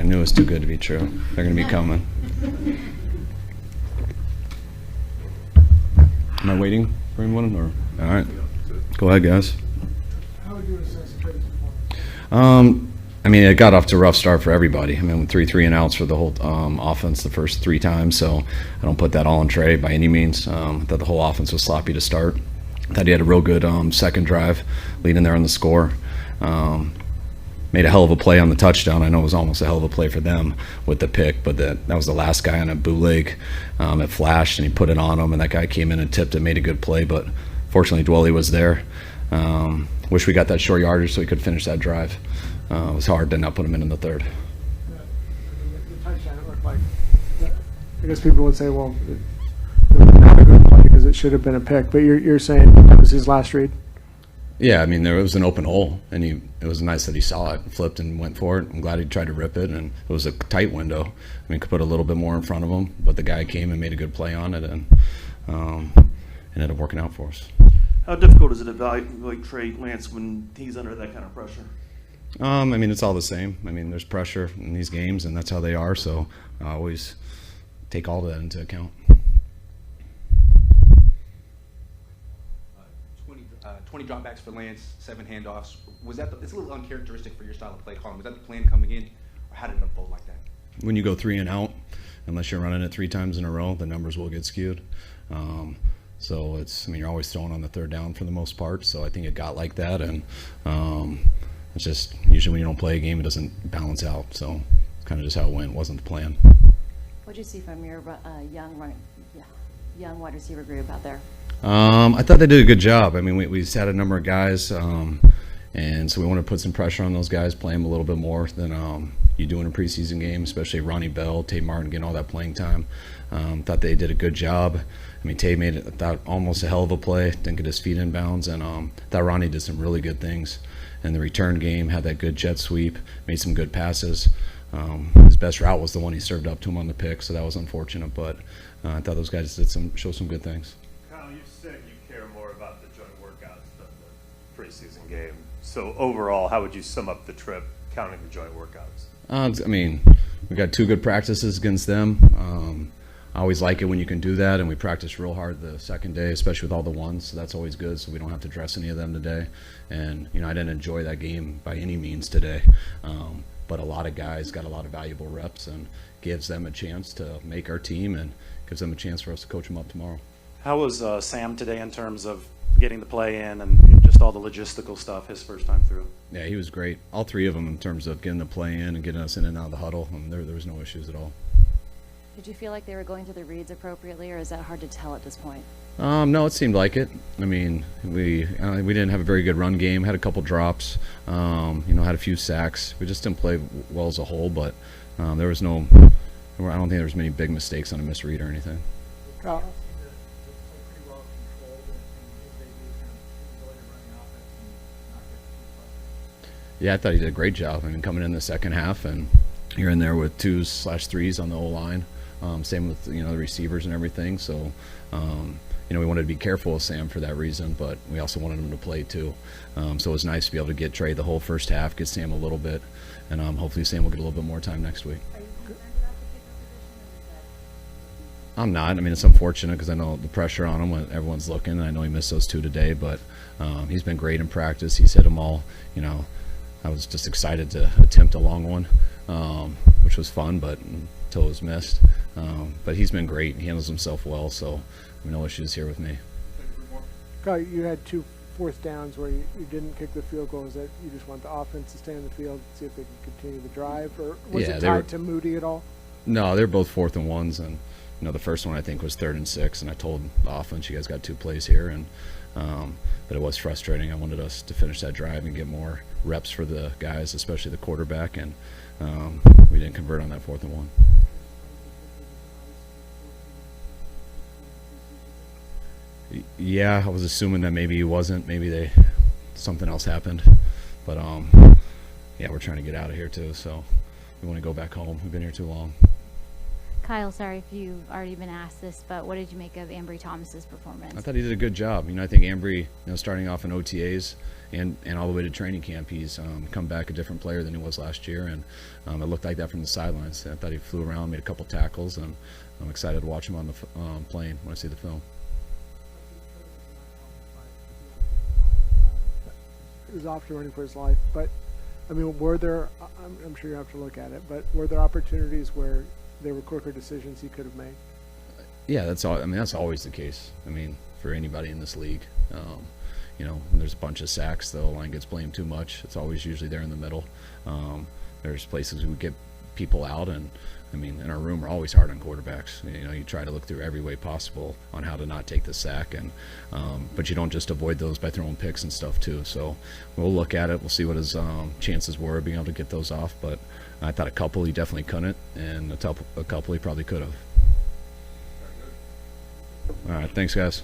knew it was too good to be true. They're going to be coming. Am I waiting for anyone? Or all right, go ahead, guys. How would you assess Trey's performance? I mean, it got off to a rough start for everybody. I mean, 3 and outs for the whole offense the first 3 times, so I don't put that all on Trey by any means. I thought the whole offense was sloppy to start. I thought he had a real good second drive, leading there on the score. Made a hell of a play on the touchdown. I know it was almost a hell of a play for them with the pick, but that was the last guy on a bootleg. It flashed, and he put it on him, and that guy came in and tipped it, made a good play, but fortunately Dwelly was there. Wish we got that short yardage so we could finish that drive. It was hard to not put him in the third. The touchdown, it looked like, I guess people would say, well, it was not a good play because it should have been a pick, but you're saying that was his last read? Yeah, I mean, there was an open hole, and it was nice that he saw it, flipped and went for it. I'm glad he tried to rip it, and it was a tight window. I mean, could put a little bit more in front of him, but the guy came and made a good play on it, and ended up working out for us. How difficult is it to evaluate Trey Lance when he's under that kind of pressure? I mean, it's all the same. I mean, there's pressure in these games, and that's how they are, so I always take all of that into account. 20 dropbacks for Lance, 7 handoffs. It's a little uncharacteristic for your style of play calling. Was that the plan coming in, or how did it unfold like that? When you go 3 and out, unless you're running it 3 times in a row, the numbers will get skewed. So you're always throwing on the third down for the most part. So I think it got like that, and it's just usually when you don't play a game, it doesn't balance out. So it's kind of just how it went. It wasn't the plan. What did you see from your young wide receiver group out there? I thought they did a good job. I mean, we had a number of guys, and so we want to put some pressure on those guys, play them a little bit more than you do in a preseason game, especially Ronnie Bell, Tay Martin getting all that playing time. Thought they did a good job. I mean, Tay made almost a hell of a play, didn't get his feet in bounds, and thought Ronnie did some really good things in the return game, had that good jet sweep, made some good passes. His best route was the one he served up to him on the pick, so that was unfortunate, but I thought those guys did show some good things. Kyle, you said you care more about the joint workouts than the preseason game. So overall, how would you sum up the trip, counting the joint workouts? I mean, we got 2 good practices against them. I always like it when you can do that, and we practiced real hard the second day, especially with all the ones, so that's always good, so we don't have to dress any of them today. And, I didn't enjoy that game by any means today, but a lot of guys got a lot of valuable reps and gives them a chance to make our team and gives them a chance for us to coach them up tomorrow. How was Sam today in terms of getting the play in and just all the logistical stuff his first time through? Yeah, he was great. All 3 of them in terms of getting the play in and getting us in and out of the huddle. There was no issues at all. Did you feel like they were going through the reads appropriately, or is that hard to tell at this point? No, it seemed like it. I mean, we didn't have a very good run game. Had a couple drops. Had a few sacks. We just didn't play well as a whole. But there was no. I don't think there was many big mistakes on a misread or anything. Kyle? Yeah, I thought he did a great job. I mean, coming in the second half, and you're in there with 2/3s on the O-line. Same with the receivers and everything. So we wanted to be careful with Sam for that reason, but we also wanted him to play too. So it was nice to be able to get Trey the whole first half, get Sam a little bit, and hopefully Sam will get a little bit more time next week. Are you concerned about the kicker position, or is that? I'm not. I mean, it's unfortunate because I know the pressure on him when everyone's looking, and I know he missed those 2 today, but he's been great in practice. He's hit them all. I was just excited to attempt a long one, which was fun, but until it was missed. But he's been great. He handles himself well, so no issues here with me. Kyle, you had 2 4th downs where you didn't kick the field goal. Is that you just want the offense to stay on the field, see if they can continue the drive, or was it tied to Moody at all? No, they were both 4th and 1s, and the first one I think was 3rd and 6, and I told the offense, you guys got 2 plays here, and but it was frustrating. I wanted us to finish that drive and get more reps for the guys, especially the quarterback, and we didn't convert on that 4th and 1. Yeah, I was assuming that maybe he wasn't. Maybe something else happened, but yeah, we're trying to get out of here too, so we want to go back home. We've been here too long. Kyle, sorry if you've already been asked this, but what did you make of Ambry Thomas's performance? I thought he did a good job. I think Ambry, starting off in OTAs and all the way to training camp, he's come back a different player than he was last year, and it looked like that from the sidelines. I thought he flew around, made a couple tackles, and I'm excited to watch him on the plane when I see the film. He was often running for his life, but were there? I'm sure you have to look at it, but were there opportunities where there were quicker decisions he could have made? Yeah, that's all. That's always the case. For anybody in this league, when there's a bunch of sacks, the line gets blamed too much. It's always usually there in the middle. There's places we get people out, and in our room, we're always hard on quarterbacks. You try to look through every way possible on how to not take the sack, and but you don't just avoid those by throwing picks and stuff too. So we'll look at it. We'll see what his chances were of being able to get those off. But I thought a couple he definitely couldn't, and a couple he probably could have. All right, thanks guys.